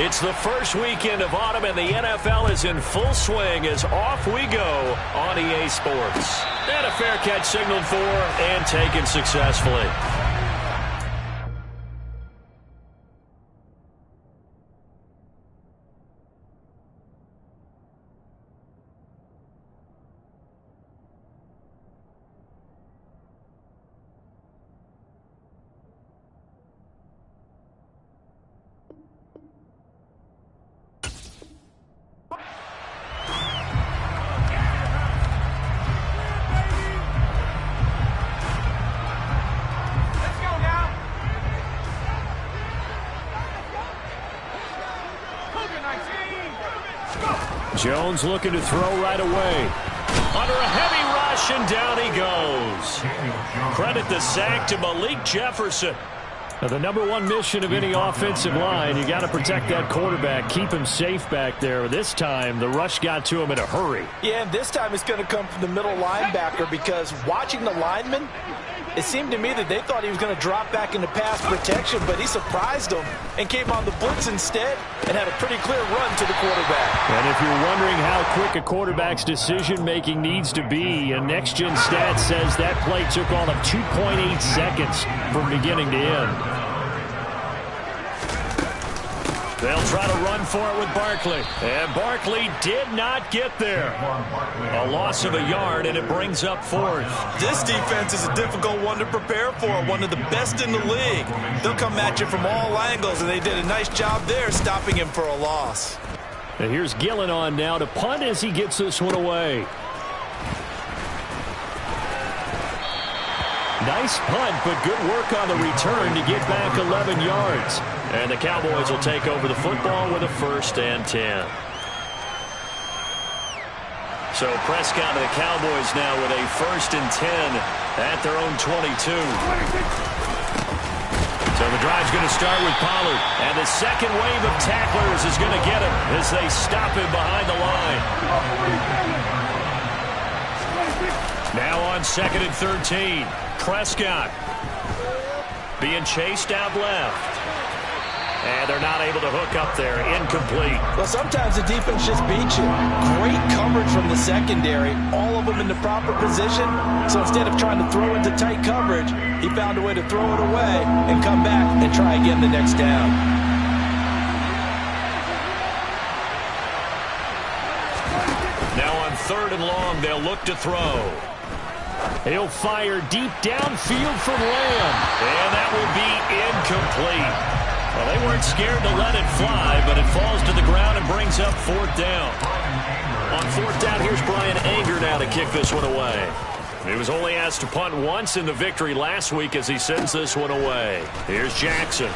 It's the first weekend of autumn, and the NFL is in full swing as off we go on EA Sports. And a fair catch signaled for and taken successfully. Jones looking to throw right away. Under a heavy rush, and down he goes. Credit the sack to Malik Jefferson. Now, the number one mission of any offensive line, you got to protect that quarterback, keep him safe back there. This time, the rush got to him in a hurry. Yeah, and this time it's going to come from the middle linebacker, because watching the lineman, it seemed to me that they thought he was going to drop back into pass protection, but he surprised them and came on the blitz instead and had a pretty clear run to the quarterback. And if you're wondering how quick a quarterback's decision-making needs to be, a next-gen stat says that play took all of 2.8 seconds from beginning to end. They'll try to run for it with Barkley. And Barkley did not get there. A loss of a yard, and it brings up fourth. This defense is a difficult one to prepare for, one of the best in the league. They'll come at you from all angles, and they did a nice job there stopping him for a loss. And here's Gillen on now to punt as he gets this one away. Nice punt, but good work on the return to get back 11 yards. And the Cowboys will take over the football with a 1st and 10. So Prescott and the Cowboys now with a 1st and 10 at their own 22. So the drive's going to start with Pollard. And the second wave of tacklers is going to get him as they stop him behind the line. Now on 2nd and 13. Prescott being chased out left. And they're not able to hook up there. Incomplete. Well, sometimes the defense just beats you. Great coverage from the secondary. All of them in the proper position. So instead of trying to throw into tight coverage, he found a way to throw it away and come back and try again the next down. Now on 3rd and long, they'll look to throw. He'll fire deep downfield from Lamb. And that will be incomplete. Well, they weren't scared to let it fly, but it falls to the ground and brings up 4th down. On 4th down, here's Brian Anger now to kick this one away. He was only asked to punt once in the victory last week as he sends this one away. Here's Jackson.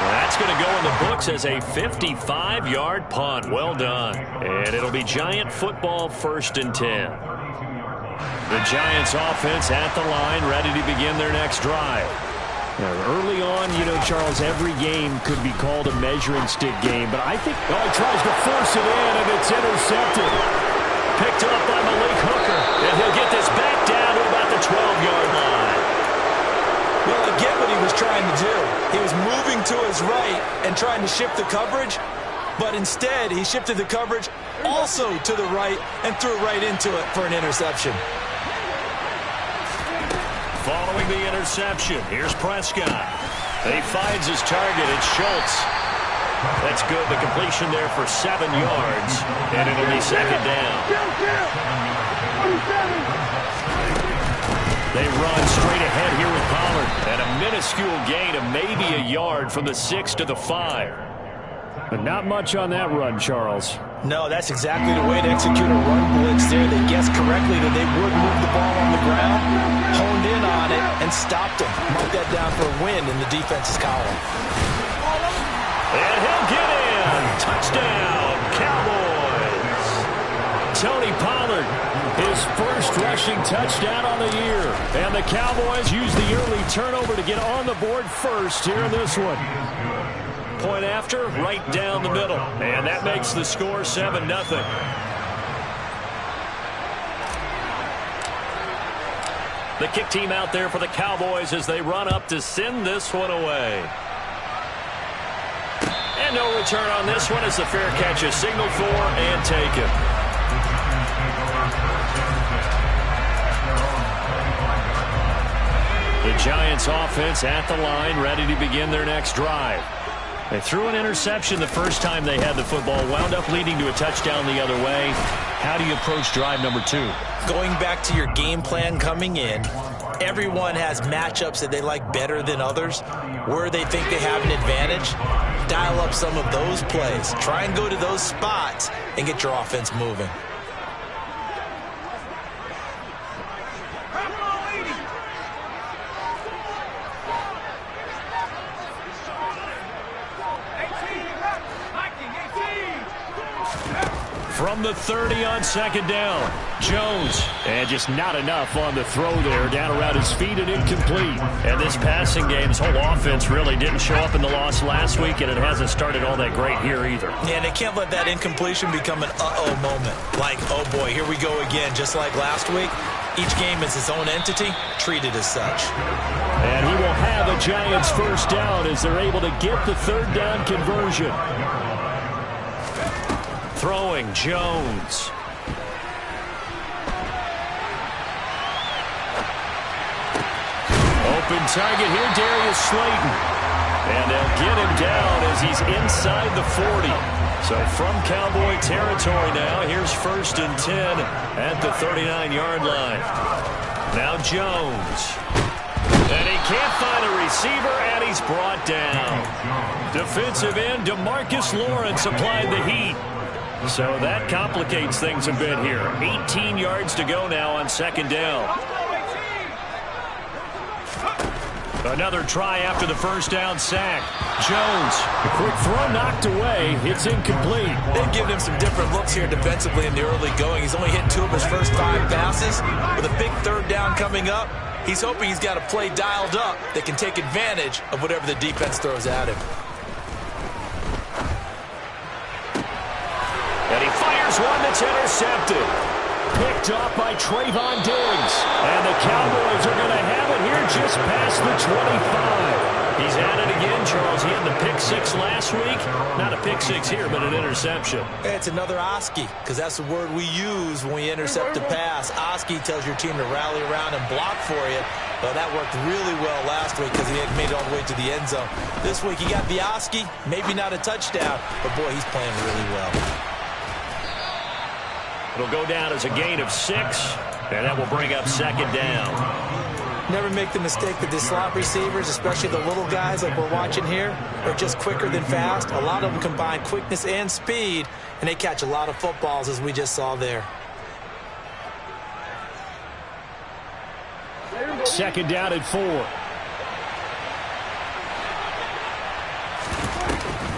That's going to go in the books as a 55-yard punt. Well done. And it'll be Giant football 1st and 10. The Giants offense at the line, ready to begin their next drive. Now, early on, you know, Charles, every game could be called a measuring stick game, but I think he tries to force it in, and it's intercepted. Picked up by Malik Hooker, and he'll get this back down to about the 12-yard line. Well, again, what he was trying to do, he was moving to his right and trying to shift the coverage, but instead he shifted the coverage also to the right and threw right into it for an interception. Following the interception, here's Prescott. He finds his target. It's Schultz. That's good. The completion there for 7 yards, and it'll be 2nd down. They run straight ahead here with Pollard, and a minuscule gain of maybe a yard from the 6 to the 5. But not much on that run, Charles. No, that's exactly the way to execute a run blitz there. They guessed correctly that they would move the ball on the ground, honed in on it, and stopped them. Mark that down for a win in the defense's column. And he'll get in. Touchdown, Cowboys. Tony Pollard, his first rushing touchdown on the year. And the Cowboys use the early turnover to get on the board first here in this one. Point after, right down the middle. And that makes the score 7-0. The kick team out there for the Cowboys as they run up to send this one away. And no return on this one as the fair catch is signaled for and taken. The Giants offense at the line, ready to begin their next drive. They threw an interception the first time they had the football, wound up leading to a touchdown the other way. How do you approach drive number 2? Going back to your game plan coming in, everyone has matchups that they like better than others, where they think they have an advantage. Dial up some of those plays. Try and go to those spots and get your offense moving. From the 30 on second down, Jones. And just not enough on the throw there, down around his feet and incomplete. And this passing game, this whole offense really didn't show up in the loss last week, and it hasn't started all that great here either. Yeah, and they can't let that incompletion become an uh-oh moment. Like, oh boy, here we go again, just like last week. Each game is its own entity, treated as such. And he will have a Giants first down as they're able to get the third down conversion. Throwing, Jones. Open target here, Darius Slayton. And they'll get him down as he's inside the 40. So from Cowboy territory now, here's 1st and 10 at the 39-yard line. Now Jones. And he can't find a receiver, and he's brought down. Defensive end DeMarcus Lawrence applied the heat. So that complicates things a bit here. 18 yards to go now on second down. Another try after the first down sack. Jones, a quick throw knocked away. It's incomplete. They've given him some different looks here defensively in the early going. He's only hit 2 of his first 5 passes. With a big third down coming up, he's hoping he's got a play dialed up that can take advantage of whatever the defense throws at him. And he fires one that's intercepted. Picked off by Trayvon Diggs. And the Cowboys are going to have it here just past the 25. He's at it again, Charles. He had the pick 6 last week. Not a pick 6 here, but an interception. It's another Oski, because that's the word we use when we intercept a pass. Oski tells your team to rally around and block for you. Well, that worked really well last week because he had made it all the way to the end zone. This week he got the Oski, maybe not a touchdown, but boy, he's playing really well. It'll go down as a gain of 6, and that will bring up second down. Never make the mistake that the slot receivers, especially the little guys like we're watching here, are just quicker than fast. A lot of them combine quickness and speed, and they catch a lot of footballs, as we just saw there. Second down at 4.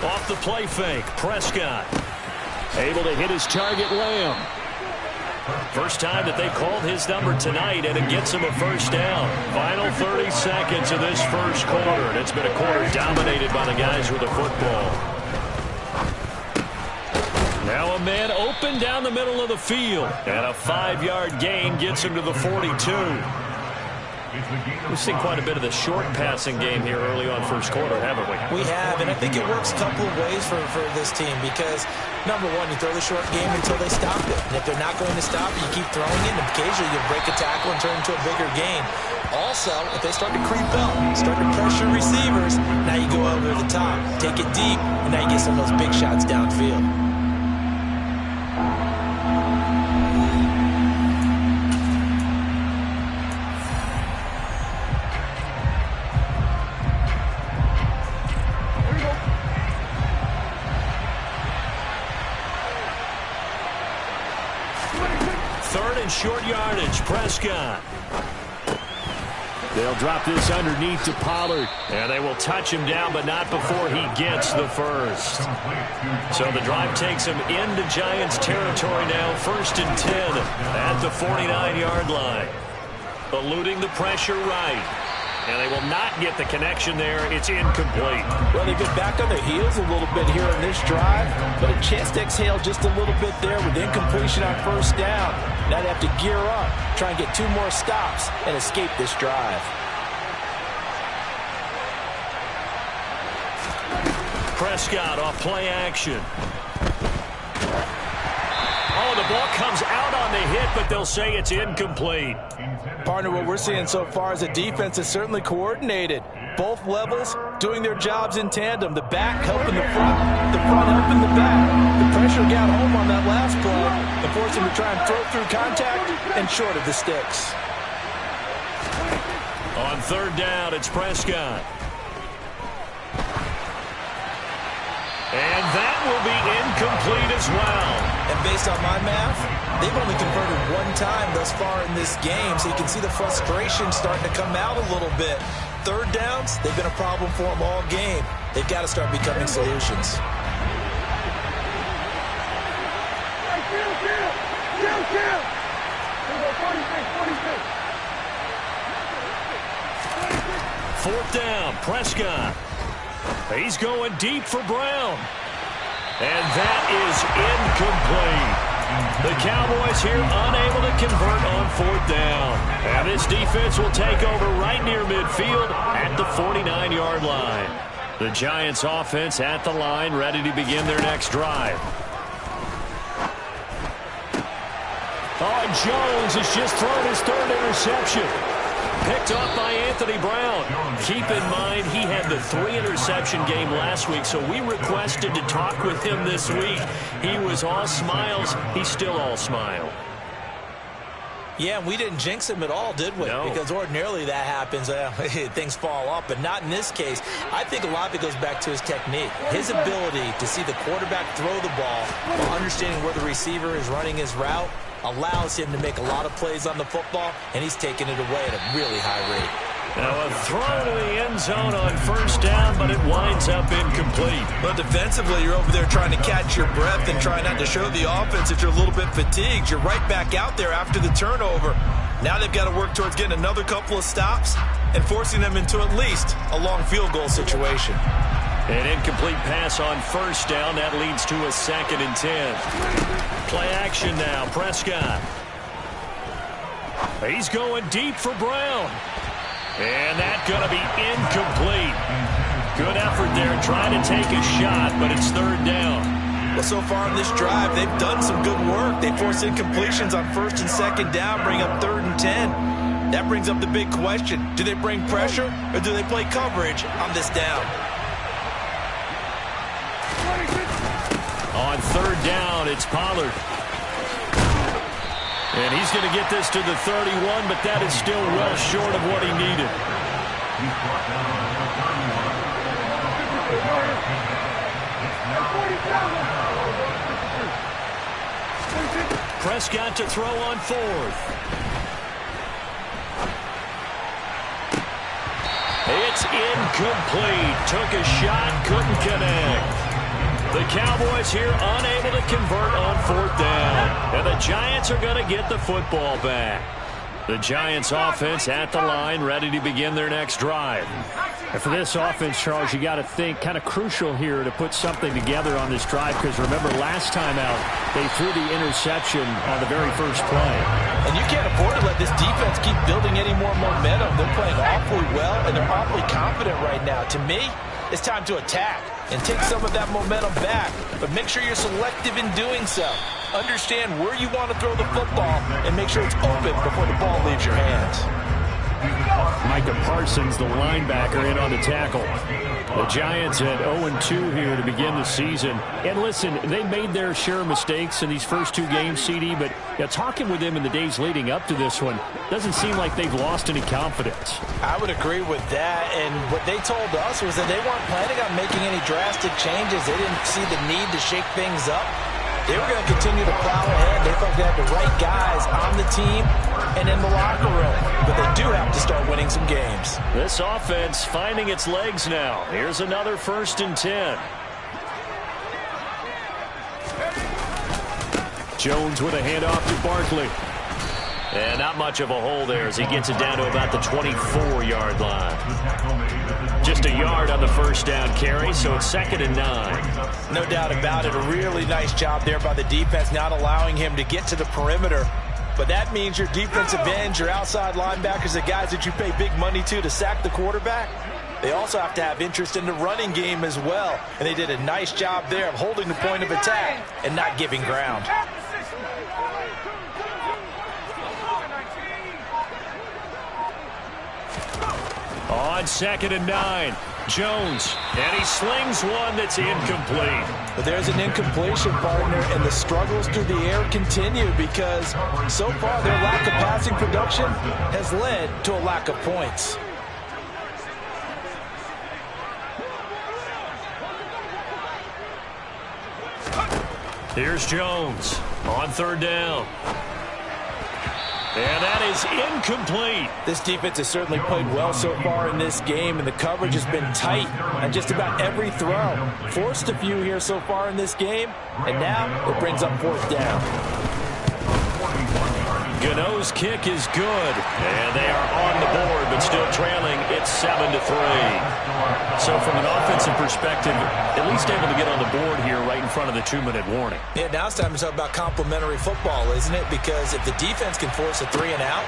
Off the play fake, Prescott. Able to hit his target, Lamb. First time that they called his number tonight, and it gets him a first down. Final 30 seconds of this first quarter, and it's been a quarter dominated by the guys with the football. Now a man open down the middle of the field, and a 5-yard gain gets him to the 42. We've seen quite a bit of the short passing game here early on first quarter, haven't we? We have, and I think it works a couple of ways for this team because, number one, you throw the short game until they stop it. And if they're not going to stop it, you keep throwing it, and occasionally you'll break a tackle and turn into a bigger gain. Also, if they start to creep up, start to pressure receivers, now you go over the top, take it deep, and now you get some of those big shots downfield. Short yardage, Prescott. They'll drop this underneath to Pollard. And they will touch him down, but not before he gets the first. So the drive takes him into Giants territory now. 1st and 10 at the 49-yard line. Eluding the pressure right. And they will not get the connection there. It's incomplete. Well, they've been back on their heels a little bit here on this drive, but a chance to exhale just a little bit there with incompletion on first down. Now they have to gear up, try and get 2 more stops, and escape this drive. Prescott off play action. Oh, the ball comes out on the hit, but they'll say it's incomplete. Partner, what we're seeing so far is the defense is certainly coordinated. Both levels doing their jobs in tandem. The back helping the front helping the back. The pressure got home on that last play and forced him to try and throw through contact and short of the sticks. On third down, it's Prescott. And that will be incomplete as well. And based on my math, they've only converted one time thus far in this game, so you can see the frustration starting to come out a little bit. Third downs, they've been a problem for them all game. They've got to start becoming solutions. Fourth down, Prescott. He's going deep for Brown. And that is incomplete. The Cowboys here unable to convert on fourth down. And this defense will take over right near midfield at the 49-yard line. The Giants offense at the line, ready to begin their next drive. Oh, and Jones has just thrown his third interception. Picked up by Anthony Brown. Keep in mind, he had the 3-interception game last week, so we requested to talk with him this week. He was all smiles. He's still all smile. Yeah, we didn't jinx him at all, did we? No. Because ordinarily that happens. Things fall off, but not in this case. I think a lot of it goes back to his technique. His ability to see the quarterback throw the ball while understanding where the receiver is running his route allows him to make a lot of plays on the football, and he's taking it away at a really high rate. Now a throw to the end zone on first down, but it winds up incomplete. But defensively, you're over there trying to catch your breath and try not to show the offense that you're a little bit fatigued. You're right back out there after the turnover. Now they've got to work towards getting another couple of stops and forcing them into at least a long field goal situation. An incomplete pass on first down. That leads to a 2nd and 10. Play action now. Prescott. He's going deep for Brown. And that's going to be incomplete. Good effort there trying to take a shot, but it's third down. Well, so far in this drive, they've done some good work. They force incompletions on first and second down, bring up 3rd and 10. That brings up the big question. Do they bring pressure or do they play coverage on this down? On third down, it's Pollard. And he's going to get this to the 31, but that is still well short of what he needed. Prescott to throw on fourth. It's incomplete. Took a shot, couldn't connect. The Cowboys here unable to convert on fourth down. And the Giants are going to get the football back. The Giants offense at the line, ready to begin their next drive. And for this offense, Charles, you got to think kind of crucial here to put something together on this drive, because remember last time out they threw the interception on the very first play. And you can't afford to let this defense keep building any more momentum. They're playing awfully well, and they're awfully confident right now. To me, it's time to attack and take some of that momentum back, but make sure you're selective in doing so. Understand where you want to throw the football and make sure it's open before the ball leaves your hands. Micah Parsons, the linebacker, in on the tackle. The Giants at 0-2 here to begin the season. And listen, they made their share of mistakes in these first 2 games, CD, but talking with them in the days leading up to this one, doesn't seem like they've lost any confidence. I would agree with that, and what they told us was that they weren't planning on making any drastic changes. They didn't see the need to shake things up. They were going to continue to plow ahead. They thought they had the right guys on the team and in the locker room. But they do have to start winning some games. This offense finding its legs now. Here's another 1st and 10. Jones with a handoff to Barkley. And not much of a hole there as he gets it down to about the 24-yard line. Just a yard on the first down carry, so it's 2nd and 9. No doubt about it. A really nice job there by the defense, not allowing him to get to the perimeter. But that means your defensive ends, your outside linebackers, the guys that you pay big money to sack the quarterback, they also have to have interest in the running game as well. And they did a nice job there of holding the point of attack and not giving ground. On 2nd and 9, Jones, and he slings one that's incomplete. But there's an incompletion, partner, and the struggles through the air continue because so far their lack of passing production has led to a lack of points. Here's Jones on 3rd down. And that is incomplete. This defense has certainly played well so far in this game, and the coverage has been tight on just about every throw. Forced a few here so far in this game, and now it brings up 4th down. Gano's kick is good, and they are on the board, but still trailing. It's 7-3. So from an offensive perspective, at least able to get on the board here right in front of the 2-minute warning. Yeah, now it's time to talk about complementary football, isn't it? Because if the defense can force a 3-and-out,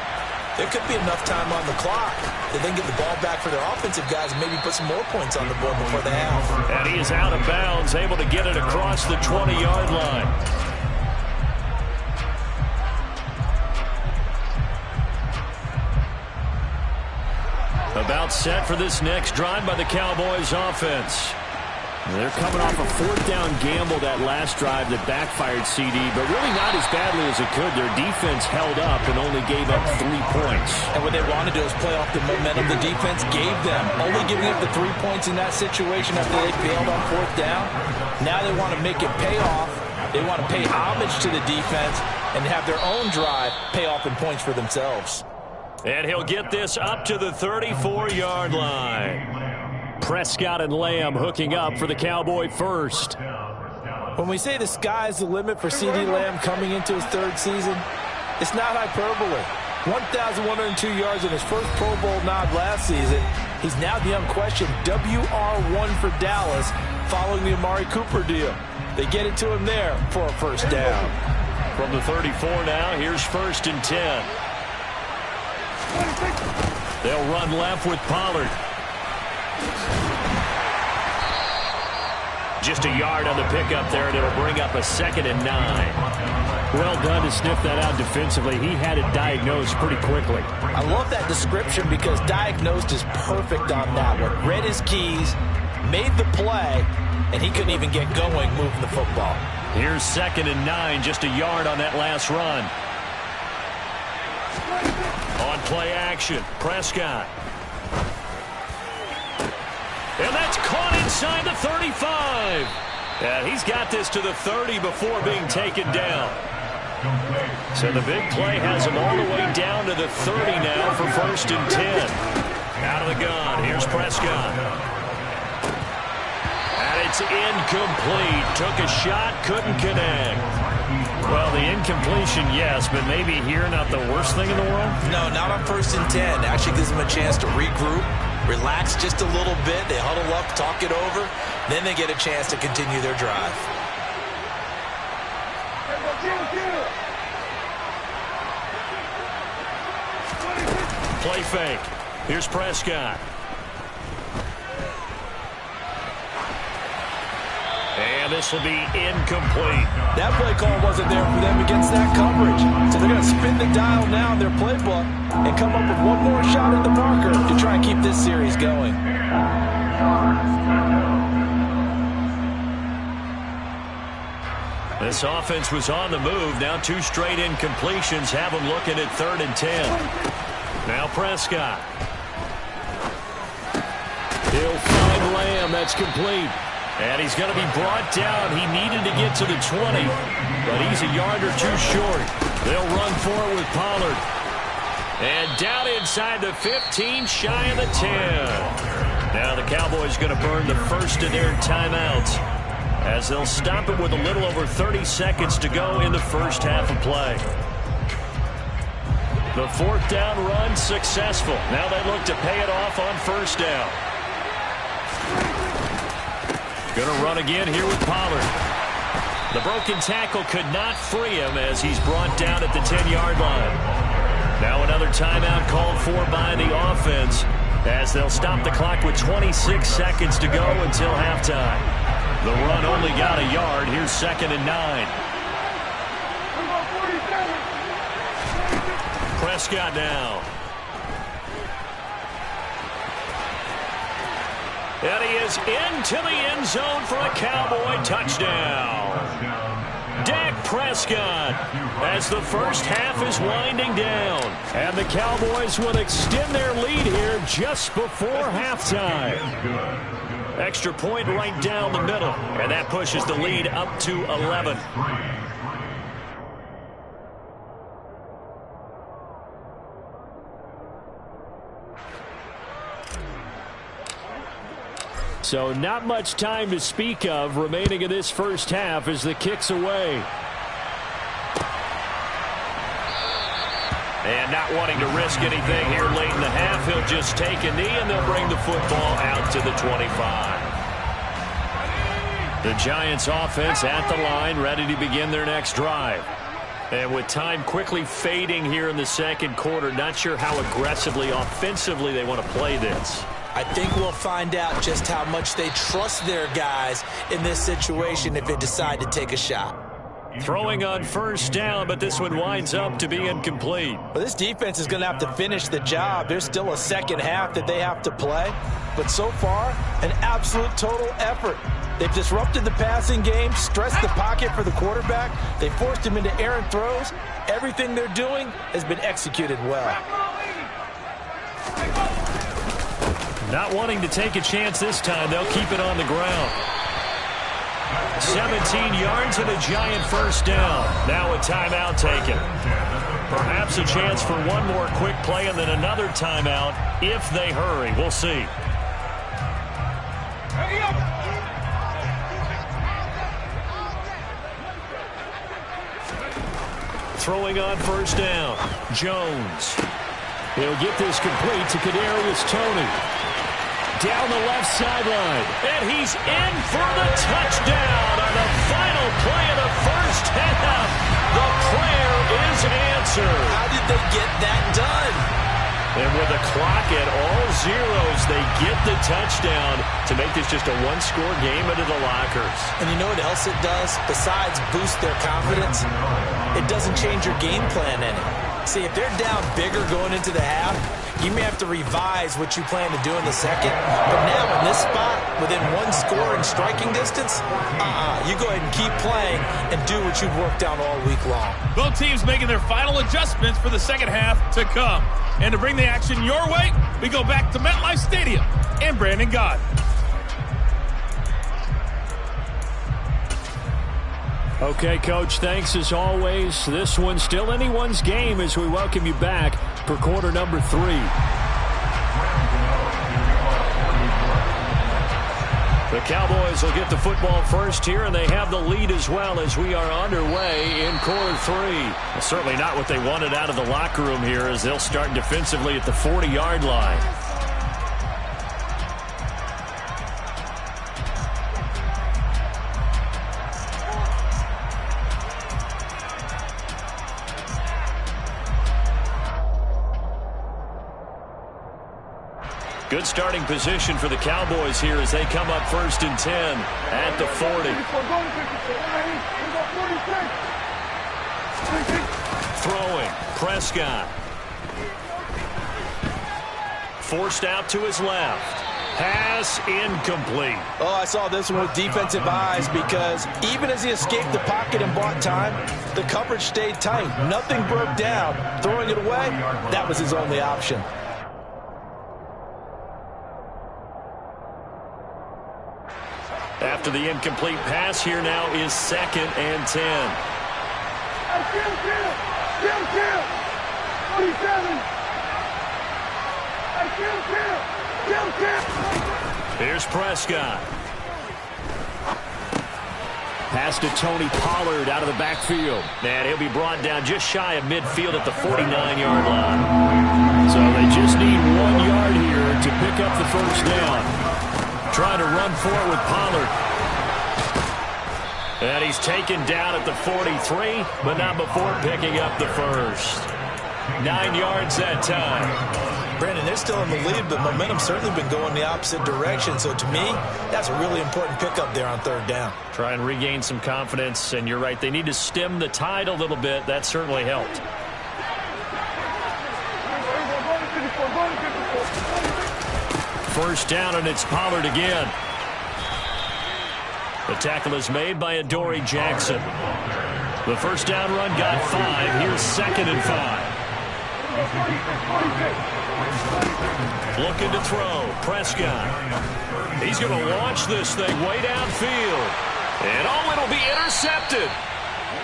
there could be enough time on the clock that they can get the ball back for their offensive guys and maybe put some more points on the board before the half. And he is out of bounds, able to get it across the 20-yard line. About set for this next drive by the Cowboys offense. They're coming off a 4th down gamble that last drive that backfired, CD, but really not as badly as it could. Their defense held up and only gave up 3 points. And what they want to do is play off the momentum the defense gave them. Only giving up the 3 points in that situation after they failed on 4th down. Now they want to make it pay off. They want to pay homage to the defense and have their own drive pay off in points for themselves. And he'll get this up to the 34-yard line. Prescott and Lamb hooking up for the Cowboy first. When we say the sky's the limit for CeeDee Lamb coming into his 3rd season, it's not hyperbole. 1,102 yards in his first Pro Bowl nod last season. He's now the unquestioned WR1 for Dallas following the Amari Cooper deal. They get it to him there for a 1st down. From the 34 now, here's 1st and 10. They'll run left with Pollard. Just a yard on the pickup there, and it'll bring up a 2nd and 9. Well done to sniff that out defensively. He had it diagnosed pretty quickly. I love that description because diagnosed is perfect on that one. Read his keys, made the play, and he couldn't even get going moving the football. Here's 2nd and 9, just a yard on that last run. On play action, Prescott. And that's caught inside the 35. Yeah, he's got this to the 30 before being taken down. So the big play has him all the way down to the 30 now for 1st and 10. Out of the gun, here's Prescott. And it's incomplete. Took a shot, couldn't connect. Well, the incompletion, yes, but maybe here not the worst thing in the world? No, not on 1st and 10. Actually gives them a chance to regroup, relax just a little bit. They huddle up, talk it over. Then they get a chance to continue their drive. Play fake. Here's Prescott. And this will be incomplete. That play call wasn't there for them against that coverage. So they're going to spin the dial now in their playbook and come up with one more shot at the marker to try and keep this series going. This offense was on the move. Now 2 straight incompletions have them looking at 3rd and 10. Now Prescott. He'll find Lamb. That's complete. And he's going to be brought down. He needed to get to the 20, but he's a yard or 2 short. They'll run for it with Pollard. And down inside the 15, shy of the 10. Now the Cowboys going to burn the first of their timeouts as they'll stop it with a little over 30 seconds to go in the first half of play. The 4th down run successful. Now they look to pay it off on 1st down. Going to run again here with Pollard. The broken tackle could not free him as he's brought down at the 10-yard line. Now another timeout called for by the offense as they'll stop the clock with 26 seconds to go until halftime. The run only got a yard. Here's 2nd and 9. Prescott now. And he is into the end zone for a Cowboy touchdown. Dak Prescott as the first half is winding down. And the Cowboys will extend their lead here just before halftime. Extra point right down the middle. And that pushes the lead up to 11. So not much time to speak of remaining in this first half as the kick's away. And not wanting to risk anything here late in the half, he'll just take a knee and they'll bring the football out to the 25. The Giants offense at the line, ready to begin their next drive. And with time quickly fading here in the second quarter, not sure how aggressively, offensively they want to play this. I think we'll find out just how much they trust their guys in this situation if they decide to take a shot. Throwing on first down, but this one winds up to be incomplete. Well, this defense is going to have to finish the job. There's still a second half that they have to play. But so far, an absolute total effort. They've disrupted the passing game, stressed the pocket for the quarterback. They forced him into errant throws. Everything they're doing has been executed well. Not wanting to take a chance this time, they'll keep it on the ground. 17 yards and a Giant first down. Now a timeout taken. Perhaps a chance for one more quick play and then another timeout if they hurry. We'll see. Throwing on first down. Jones. He'll get this complete to Kadarius Toney. Down the left sideline. And he's in for the touchdown on the final play of the first half. The prayer is answered. How did they get that done? And with the clock at all zeros, they get the touchdown to make this just a one-score game into the lockers. And you know what else it does? Besides boost their confidence, it doesn't change your game plan any. See, if they're down bigger going into the half, you may have to revise what you plan to do in the second. But now in this spot, within one score and striking distance, you go ahead and keep playing and do what you've worked on all week long. Both teams making their final adjustments for the second half to come. And to bring the action your way, we go back to MetLife Stadium and Brandon Gott. Okay, Coach, thanks as always. This one's still anyone's game as we welcome you back for quarter number 3. The Cowboys will get the football first here, and they have the lead as well as we are underway in quarter 3. Well, certainly not what they wanted out of the locker room here as they'll start defensively at the 40-yard line. Good starting position for the Cowboys here as they come up 1st and 10 at the 40. Throwing, Prescott. Forced out to his left. Pass incomplete. Oh, I saw this one with defensive eyes because even as he escaped the pocket and bought time, the coverage stayed tight. Nothing broke down. Throwing it away, that was his only option. After the incomplete pass, here now is 2nd and 10. Here's Prescott. Pass to Tony Pollard out of the backfield. And he'll be brought down just shy of midfield at the 49-yard line. So they just need 1 yard here to pick up the first down. Trying to run for it with Pollard. And he's taken down at the 43, but not before picking up the first. 9 yards that time. Brandon, they're still in the lead, but momentum's certainly been going the opposite direction. So to me, that's a really important pickup there on third down. Try and regain some confidence, and you're right. They need to stem the tide a little bit. That certainly helped. First down, and it's Pollard again. The tackle is made by Adoree Jackson. The first down run got 5. Here's 2nd and 5. Looking to throw. Prescott. He's going to launch this thing way downfield. And it'll be intercepted.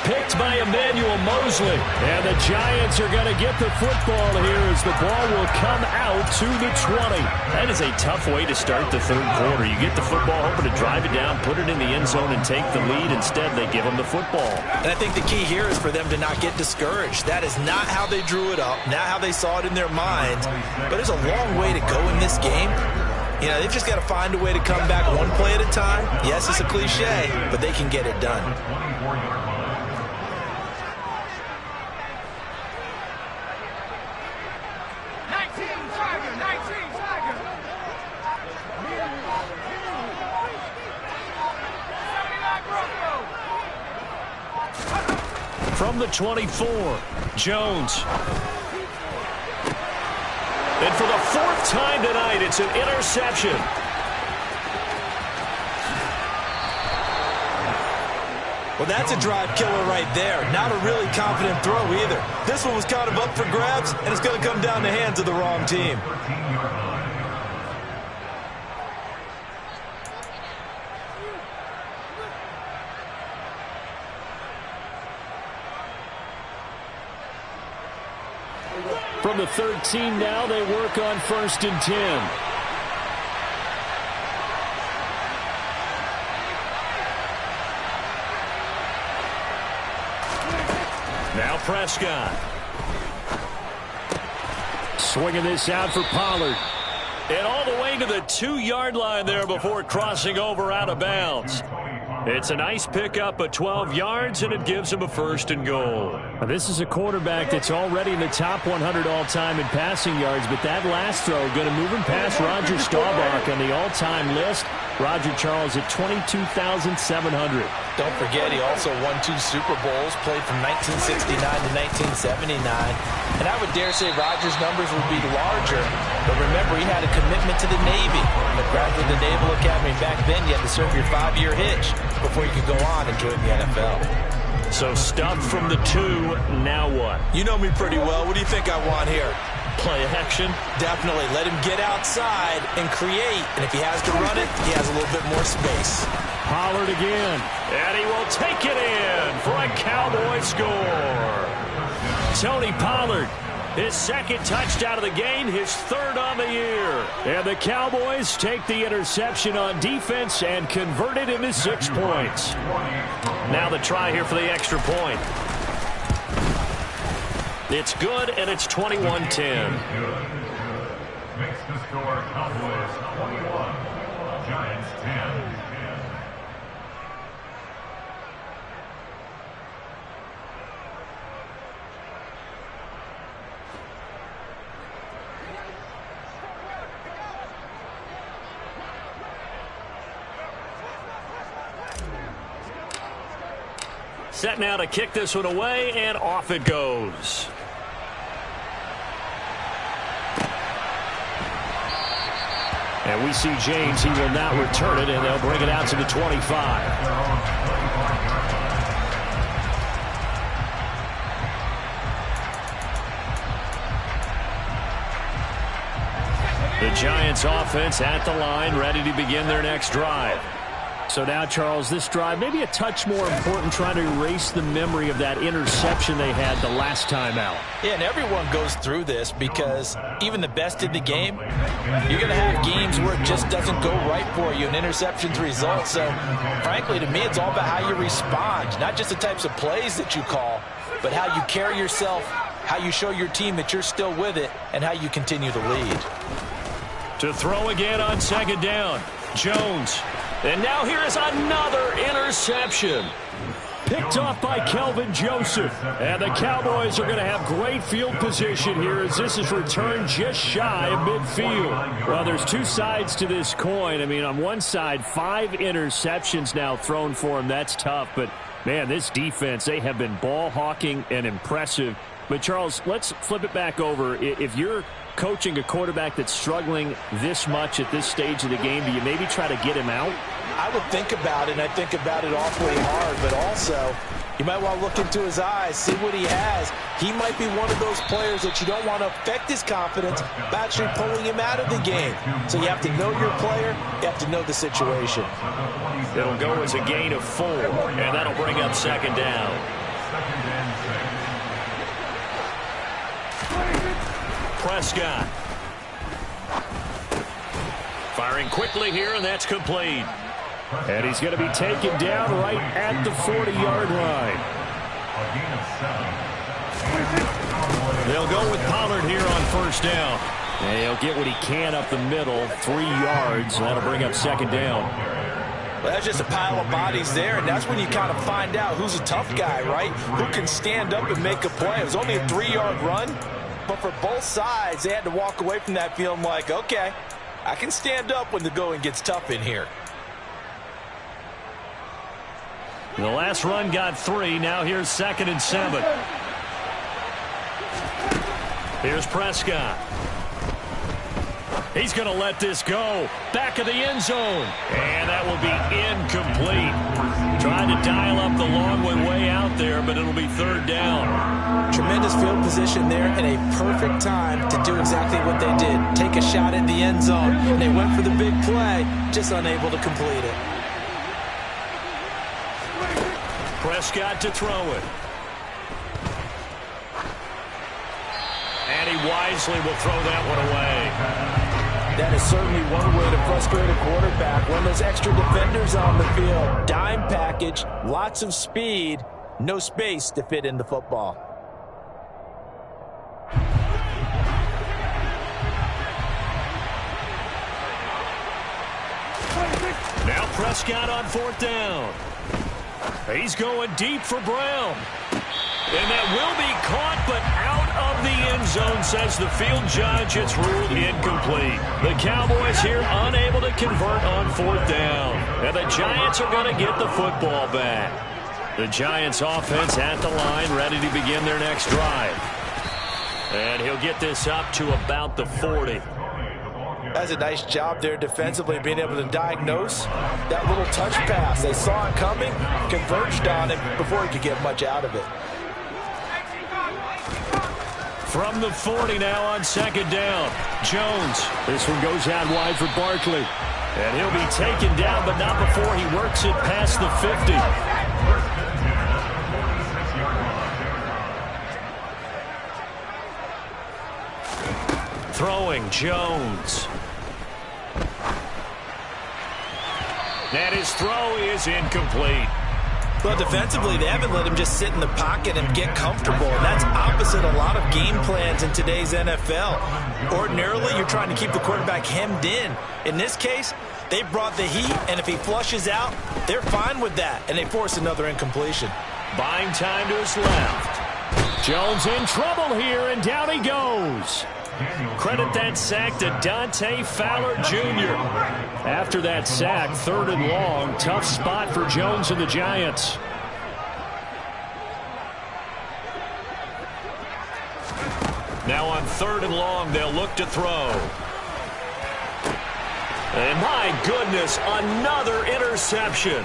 Picked by Emmanuel Mosley. And the Giants are going to get the football here as the ball will come out to the 20. That is a tough way to start the third quarter. You get the football, hoping to drive it down, put it in the end zone, and take the lead. Instead, they give them the football. And I think the key here is for them to not get discouraged. That is not how they drew it up, not how they saw it in their minds. But there's a long way to go in this game. You know, they've just got to find a way to come back one play at a time. Yes, it's a cliche, but they can get it done. From the 24, Jones. And for the 4th time tonight, it's an interception. Well, that's a drive killer right there. Not a really confident throw either. This one was kind of up for grabs, and it's going to come down the hands of the wrong team. From the 13 now, they work on 1st and 10. Now Prescott. Swinging this out for Pollard. And all the way to the 2-yard line there before crossing over out of bounds. It's a nice pickup of 12 yards, and it gives him a 1st and goal. Now, this is a quarterback that's already in the top 100 all-time in passing yards, but that last throw going to move him past Roger Staubach on the all-time list. Roger Charles at 22,700. Don't forget, he also won 2 Super Bowls, played from 1969 to 1979. And I would dare say Roger's numbers would be larger. But remember, he had a commitment to the Navy. He graduated the Naval Academy. Back then, you had to serve your 5-year hitch before you could go on and join the NFL. So stuff from the 2, now what? You know me pretty well. What do you think I want here? Play action? Definitely. Let him get outside and create. And if he has to run it, he has a little bit more space. Pollard again. And he will take it in for a Cowboy score. Tony Pollard, his 2nd touchdown of the game, his 3rd on the year. And the Cowboys take the interception on defense and convert it into 6 points. Now the try here for the extra point. It's good, and it's 21-10. Makes the score Cowboys 21, Giants 10. Set now to kick this one away, and off it goes. And we see James. He will now return it, and they'll bring it out to the 25. The Giants offense at the line, ready to begin their next drive. So now, Charles, this drive maybe a touch more important, trying to erase the memory of that interception they had the last time out. Yeah, and everyone goes through this because even the best in the game, you're going to have games where it just doesn't go right for you, and interceptions result. So, frankly, to me, it's all about how you respond, not just the types of plays that you call, but how you carry yourself, how you show your team that you're still with it, and how you continue to lead. To throw again on 2nd down, Jones. And now here is another interception. Picked off by Kelvin Joseph. And the Cowboys are going to have great field position here as this is returned just shy of midfield. Well, there's two sides to this coin. I mean, on one side, 5 interceptions now thrown for him. That's tough. But, man, this defense, they have been ball hawking and impressive. But, Charles, let's flip it back over. If you're coaching a quarterback that's struggling this much at this stage of the game, do you maybe try to get him out? I would think about it, and I think about it awfully hard, but also you might want to look into his eyes, see what he has. He might be one of those players that you don't want to affect his confidence by actually pulling him out of the game. So you have to know your player, you have to know the situation. It'll go as a gain of 4, and that'll bring up second down. Prescott. Firing quickly here, and that's complete. And he's going to be taken down right at the 40-yard line. They'll go with Pollard here on first down. And he'll get what he can up the middle, 3 yards. That'll bring up second down. Well, that's just a pile of bodies there, and that's when you kind of find out who's a tough guy, right? Who can stand up and make a play. It was only a 3-yard run, but for both sides, they had to walk away from that feeling like, okay, I can stand up when the going gets tough in here. The last run got 3. Now here's 2nd and 7. Here's Prescott. He's going to let this go. Back of the end zone. And that will be incomplete. Trying to dial up the long way out there, but it'll be 3rd down. Tremendous field position there and a perfect time to do exactly what they did. Take a shot at the end zone. And they went for the big play, just unable to complete it. Prescott to throw it. And he wisely will throw that one away. That is certainly one way to frustrate a quarterback. When there's extra defenders on the field, dime package, lots of speed, no space to fit in the football. Now Prescott on 4th down. He's going deep for Brown. And that will be caught, but out of the end zone, says the field judge. It's ruled incomplete. The Cowboys here unable to convert on 4th down. And the Giants are going to get the football back. The Giants offense at the line, ready to begin their next drive. And he'll get this up to about the 40. That's a nice job there defensively, being able to diagnose that little touch pass. They saw it coming, converged on it before he could get much out of it. From the 40 now on 2nd down. Jones. This one goes out wide for Barkley. And he'll be taken down, but not before he works it past the 50. Throwing Jones. And his throw is incomplete. Well, defensively, they haven't let him just sit in the pocket and get comfortable. And that's opposite a lot of game plans in today's NFL. Ordinarily, you're trying to keep the quarterback hemmed in. In this case, they brought the heat, and if he flushes out, they're fine with that, and they force another incompletion. Buying time to his left. Jones in trouble here, and down he goes. Credit that sack to Dante Fowler Jr. After that sack, 3rd and long. Tough spot for Jones and the Giants. Now on 3rd and long, they'll look to throw. And my goodness, another interception.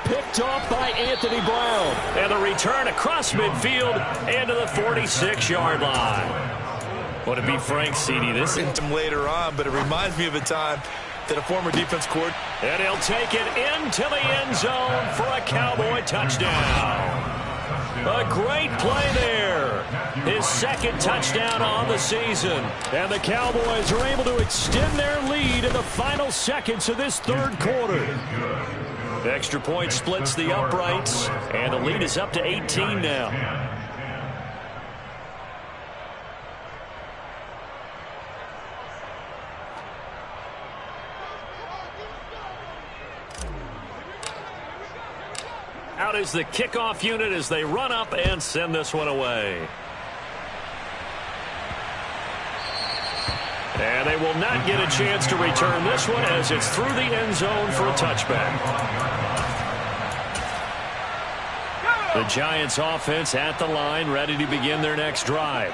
Picked off by Anthony Brown. And the return across midfield and to the 46-yard line. Want to be frank, CD, this is Him later on, but it reminds me of a time that a former defense coordinator. And he'll take it into the end zone for a Cowboy touchdown. A great play there. His 2nd touchdown on the season. And the Cowboys are able to extend their lead in the final seconds of this 3rd quarter. The extra point splits the uprights, and the lead is up to 18 now. Out out is the kickoff unit as they run up and send this one away. And they will not get a chance to return this one as it's through the end zone for a touchback. The Giants offense at the line, ready to begin their next drive.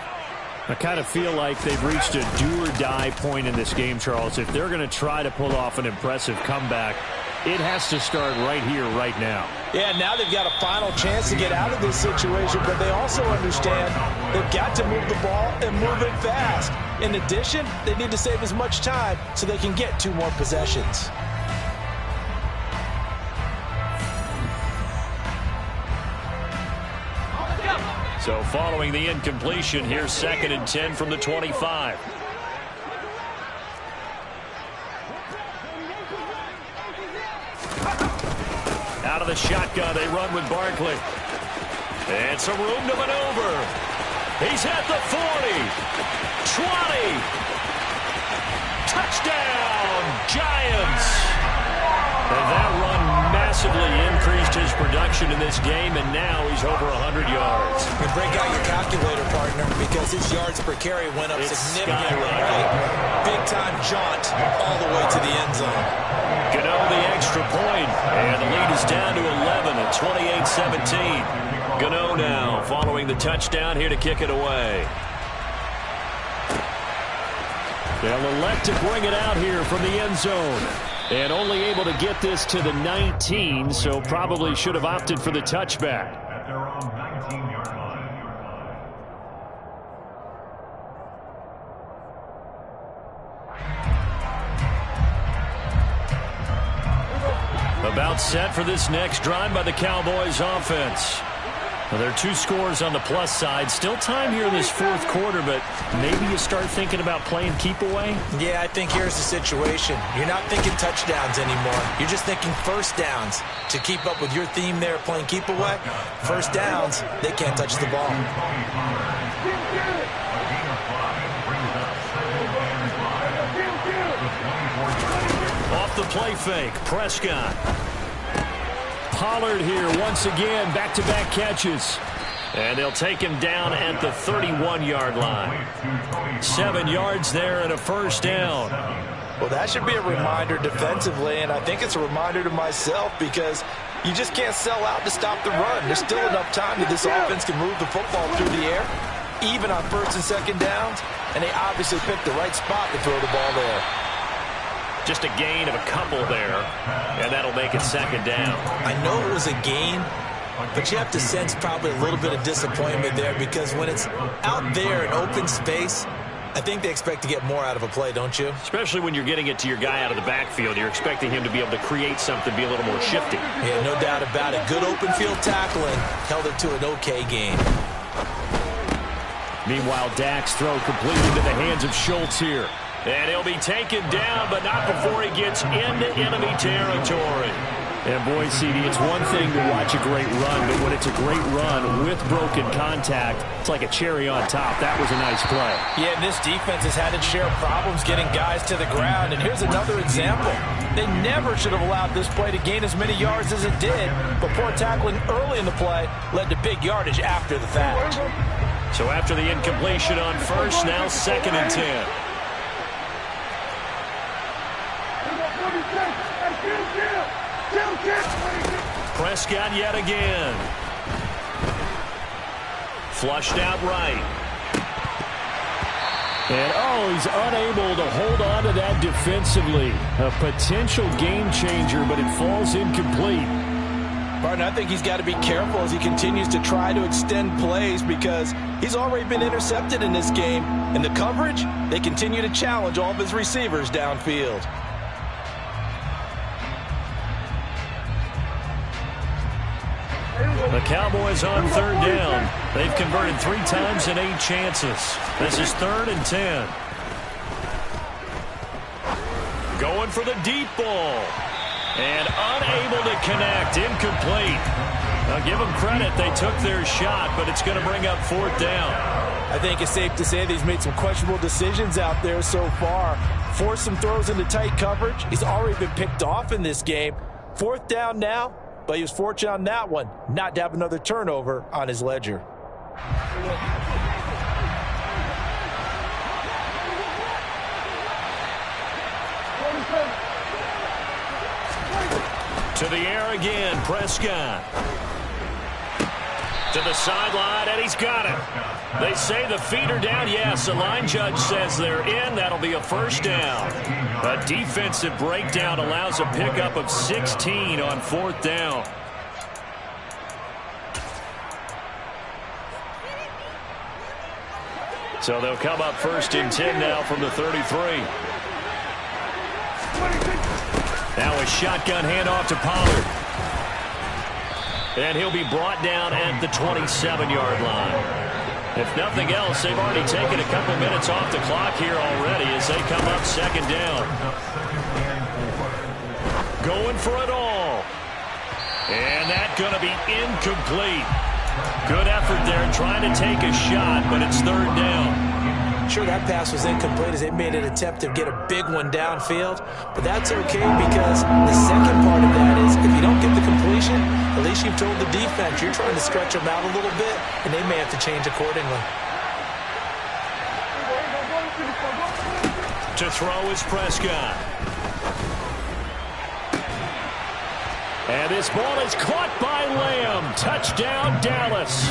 I kind of feel like they've reached a do-or-die point in this game, Charles. If they're going to try to pull off an impressive comeback, it has to start right here, right now. Yeah, now they've got a final chance to get out of this situation, but they also understand they've got to move the ball and move it fast. In addition, they need to save as much time so they can get 2 more possessions. So following the incompletion, here's 2nd and 10 from the 25. Out of the shotgun, they run with Barkley. And some room to maneuver. He's at the 40. 20. Touchdown, Giants. And that run massively increased his production in this game, and now he's over 100 yards. And break out your calculator, partner, because his yards per carry went up significantly. Right? Big-time jaunt all the way to the end zone. Gano the extra point, and the lead is down to 11 at 28-17. Gano now following the touchdown here to kick it away. They'll elect to bring it out here from the end zone. And only able to get this to the 19, so probably should have opted for the touchback. At their own 19-yard line. About set for this next drive by the Cowboys offense. Well, there are 2 scores on the plus side. Still time here in this 4th quarter, but maybe you start thinking about playing keep away? Yeah, I think here's the situation. You're not thinking touchdowns anymore. You're just thinking first downs. To keep up with your theme there, playing keep away, first downs, they can't touch the ball. Off the play fake, Prescott. Pollard here once again, back-to-back catches. And they'll take him down at the 31-yard line. 7 yards there and a first down. Well, that should be a reminder defensively, and I think it's a reminder to myself because you just can't sell out to stop the run. There's still enough time that this offense can move the football through the air, even on 1st and 2nd downs, and they obviously picked the right spot to throw the ball there. Just a gain of a couple there, and that'll make it 2nd down. I know it was a gain, but you have to sense probably a little bit of disappointment there because when it's out there in open space, I think they expect to get more out of a play, don't you? Especially when you're getting it to your guy out of the backfield. You're expecting him to be able to create something, be a little more shifty. Yeah, no doubt about it. Good open field tackling held it to an okay gain. Meanwhile, Dak's throw completed into the hands of Schultz here. And he'll be taken down, but not before he gets into enemy territory. And boy, CD, it's one thing to watch a great run, but when it's a great run with broken contact, it's like a cherry on top. That was a nice play. Yeah, and this defense has had its share of problems getting guys to the ground. And here's another example. They never should have allowed this play to gain as many yards as it did, but poor tackling early in the play led to big yardage after the fact. So after the incompletion on first, now 2nd and 10. Prescott yet again. Flushed out right. And, he's unable to hold on to that defensively. A potential game changer, but it falls incomplete. Barton, I think he's got to be careful as he continues to try to extend plays because he's already been intercepted in this game. And the coverage, they continue to challenge all of his receivers downfield. The Cowboys on 3rd down. They've converted 3 times in 8 chances. This is 3rd and 10. Going for the deep ball. And unable to connect. Incomplete. Now give them credit. They took their shot, but it's going to bring up 4th down. I think it's safe to say that he's made some questionable decisions out there so far. Forced some throws into tight coverage. He's already been picked off in this game. 4th down now. but he was fortunate on that one not to have another turnover on his ledger. To the air again, Prescott. To the sideline, and he's got it. They say the feet are down. Yes, the line judge says they're in. That'll be a first down. A defensive breakdown allows a pickup of 16 on 4th down. So they'll come up 1st and 10 now from the 33. Now a shotgun handoff to Pollard. And he'll be brought down at the 27-yard line. If nothing else, they've already taken a couple minutes off the clock here already as they come up 2nd down. Going for it all. And that's going to be incomplete. Good effort there trying to take a shot, but it's 3rd down. Sure, that pass was incomplete as they made an attempt to get a big one downfield, but that's okay because the second part of that is if you don't get the completion, at least you've told the defense you're trying to stretch them out a little bit, and they may have to change accordingly. To throw is Prescott. And this ball is caught by Lamb. Touchdown, Dallas.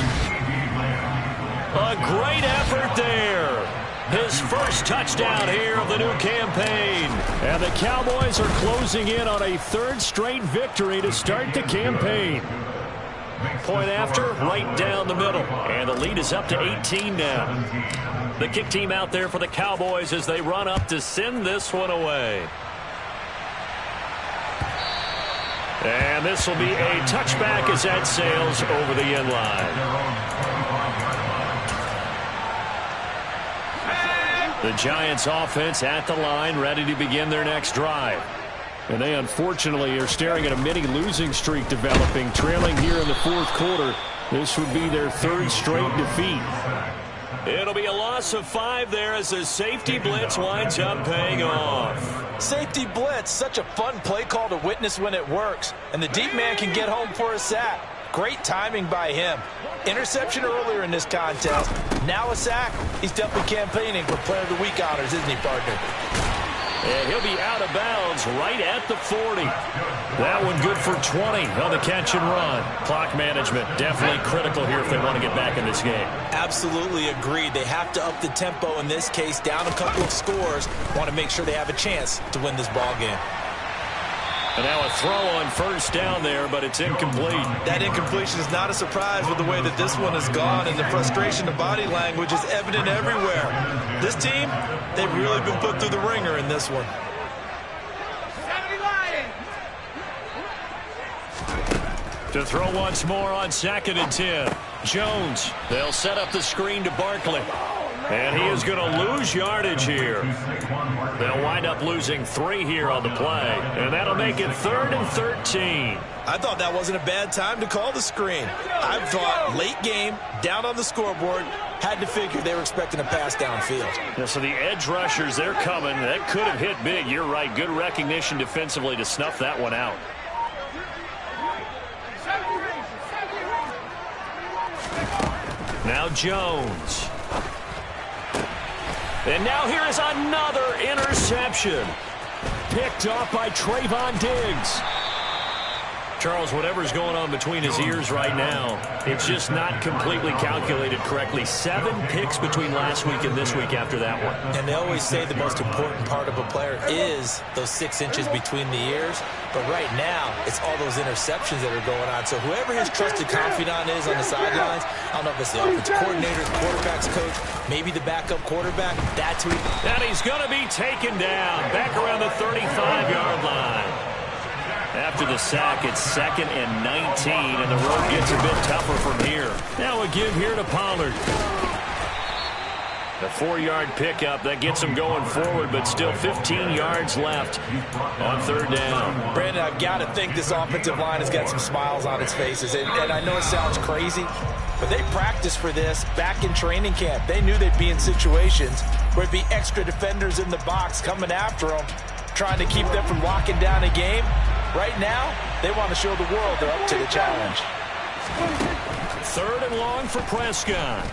A great effort there. His first touchdown here of the new campaign. And the Cowboys are closing in on a 3rd straight victory to start the campaign. Point after, right down the middle. And the lead is up to 18 now. The kick team out there for the Cowboys as they run up to send this one away. And this will be a touchback as that sails over the end line. The Giants offense at the line, ready to begin their next drive. And they unfortunately are staring at a mini losing streak developing, trailing here in the 4th quarter. This would be their 3rd straight defeat. It'll be a loss of 5 there as the safety blitz winds up paying off. Safety blitz, such a fun play call to witness when it works. And the deep man can get home for a sack. Great timing by him. Interception earlier in this contest. Now a sack. He's definitely campaigning for Player of the Week honors, isn't he, partner? And he'll be out of bounds right at the 40. That one good for 20 on the catch and run. Clock management definitely critical here if they want to get back in this game. Absolutely agreed. They have to up the tempo in this case, down a couple of scores. Want to make sure they have a chance to win this ball game. And now a throw on 1st down there, but it's incomplete. That incompletion is not a surprise with the way that this one has gone, and the frustration of body language is evident everywhere. This team, they've really been put through the ringer in this one. To throw once more on 2nd and 10. Jones, they'll set up the screen to Barkley. And he is going to lose yardage here. They'll wind up losing 3 here on the play. And that'll make it 3rd and 13. I thought that wasn't a bad time to call the screen. I thought late game, down on the scoreboard, had to figure they were expecting a pass downfield. Yeah, so the edge rushers, they're coming. That could have hit big. You're right. Good recognition defensively to snuff that one out. Now Jones. And now here is another interception. Picked off by Trayvon Diggs. Charles, whatever's going on between his ears right now, it's just not completely calculated correctly. 7 picks between last week and this week after that one. And they always say the most important part of a player is those 6 inches between the ears. But right now, it's all those interceptions that are going on. So whoever his trusted confidant is on the sidelines, I don't know if it's the offensive coordinator, the quarterback's coach, maybe the backup quarterback, that's who. And he's going to be taken down back around the 35-yard line. After the sack, it's 2nd and 19, and the road gets a bit tougher from here. Now a give here to Pollard. The 4-yard pickup, that gets him going forward, but still 15 yards left on 3rd down. Brandon, I've got to think this offensive line has got some smiles on its faces. And I know it sounds crazy, but they practiced for this back in training camp. They knew they'd be in situations where there'd be extra defenders in the box coming after them, trying to keep them from locking down a game. Right now, they want to show the world they're up to the challenge. 3rd and long for Prescott.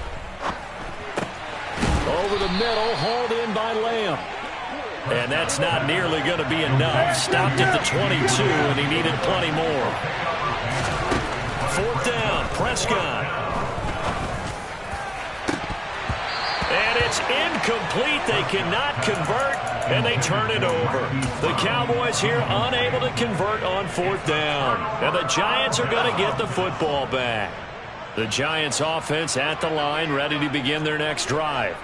Over the middle, hauled in by Lamb. And that's not nearly going to be enough. Stopped at the 22, and he needed plenty more. 4th down, Prescott. And it's incomplete. They cannot convert, and they turn it over. The Cowboys here unable to convert on 4th down. And the Giants are going to get the football back. The Giants offense at the line, ready to begin their next drive.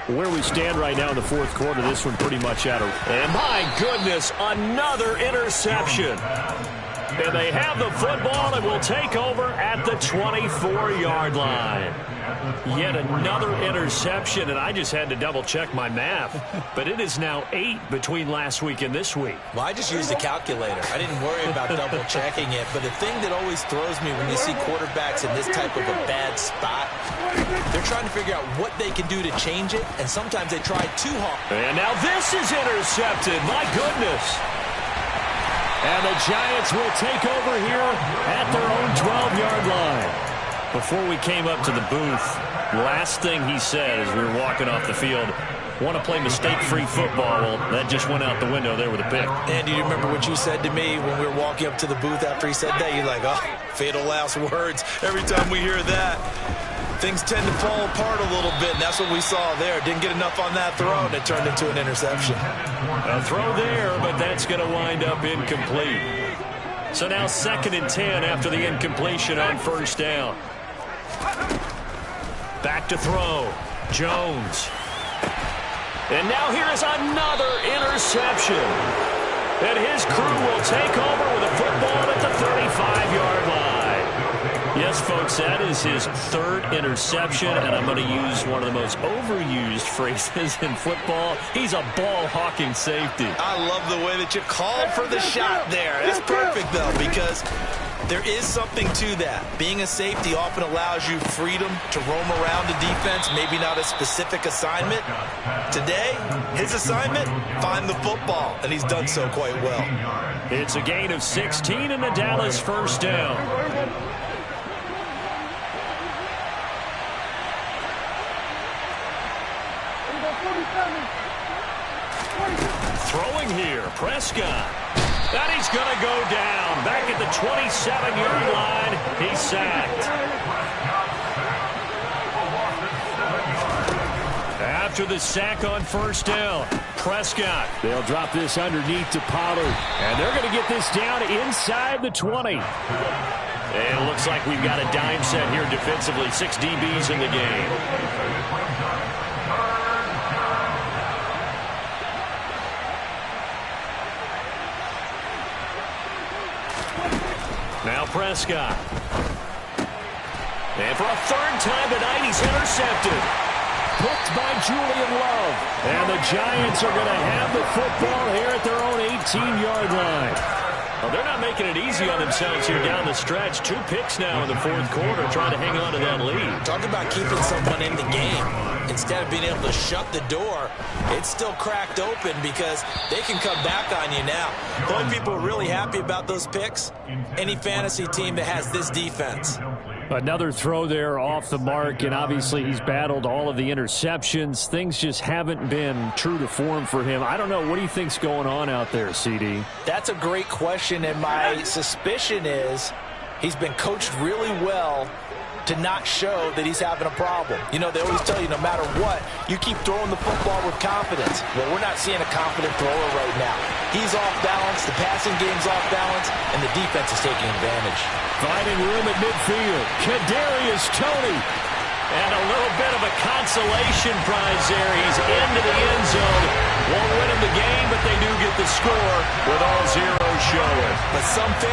Where we stand right now in the 4th quarter, this one pretty much out of... And my goodness, another interception. And they have the football and will take over at the 24-yard line. Yet another interception, and I just had to double-check my math. But it is now 8 between last week and this week. Well, I just used a calculator. I didn't worry about double-checking it. But the thing that always throws me when you see quarterbacks in this type of a bad spot, they're trying to figure out what they can do to change it, and sometimes they try too hard. And now this is intercepted. My goodness. And the Giants will take over here at their own 12-yard line. Before we came up to the booth, last thing he said as we were walking off the field, want to play mistake-free football. Well, that just went out the window there with a pick. Andy, do you remember what you said to me when we were walking up to the booth after he said that? You're like, oh, fatal last words. Every time we hear that, things tend to fall apart a little bit, and that's what we saw there. Didn't get enough on that throw, and it turned into an interception. A throw there, but that's going to wind up incomplete. So now 2nd and 10 after the incompletion on 1st down. Back to throw. Jones. And now here is another interception. And his crew will take over with a football at the 35-yard line. Yes, folks, that is his 3rd interception, and I'm going to use one of the most overused phrases in football. He's a ball-hawking safety. I love the way that you called for the shot there. That's perfect, though, because there is something to that. Being a safety often allows you freedom to roam around the defense, maybe not a specific assignment. Today, his assignment, find the football, and he's done so quite well. It's a gain of 16 and the Dallas 1st down. Throwing here, Prescott. And he's going to go down. Back at the 27-yard line, he's sacked. After the sack on 1st down, Prescott. They'll drop this underneath to Pollard. And they're going to get this down inside the 20. And it looks like we've got a dime set here defensively. 6 DBs in the game. Now Prescott. And for a 3rd time tonight, he's intercepted. Picked by Julian Love. And the Giants are going to have the football here at their own 18-yard line. Well, they're not making it easy on themselves here down the stretch. 2 picks now in the 4th quarter, trying to hang on to that lead. Talk about keeping someone in the game. Instead of being able to shut the door, it's still cracked open because they can come back on you now. The only people who are really happy about those picks, any fantasy team that has this defense. Another throw there off the mark, and obviously he's battled all of the interceptions. Things just haven't been true to form for him. I don't know. What do you think's going on out there, CD? That's a great question, and my suspicion is he's been coached really well to not show that he's having a problem. You know, they always tell you no matter what, you keep throwing the football with confidence. Well, we're not seeing a confident thrower right now. He's off balance, the passing game's off balance, and the defense is taking advantage. Finding room at midfield, Kadarius Toney. And a little bit of a consolation prize there. He's into the end zone. Won't win him the game, but they do get the score with all zeros showing. But some fans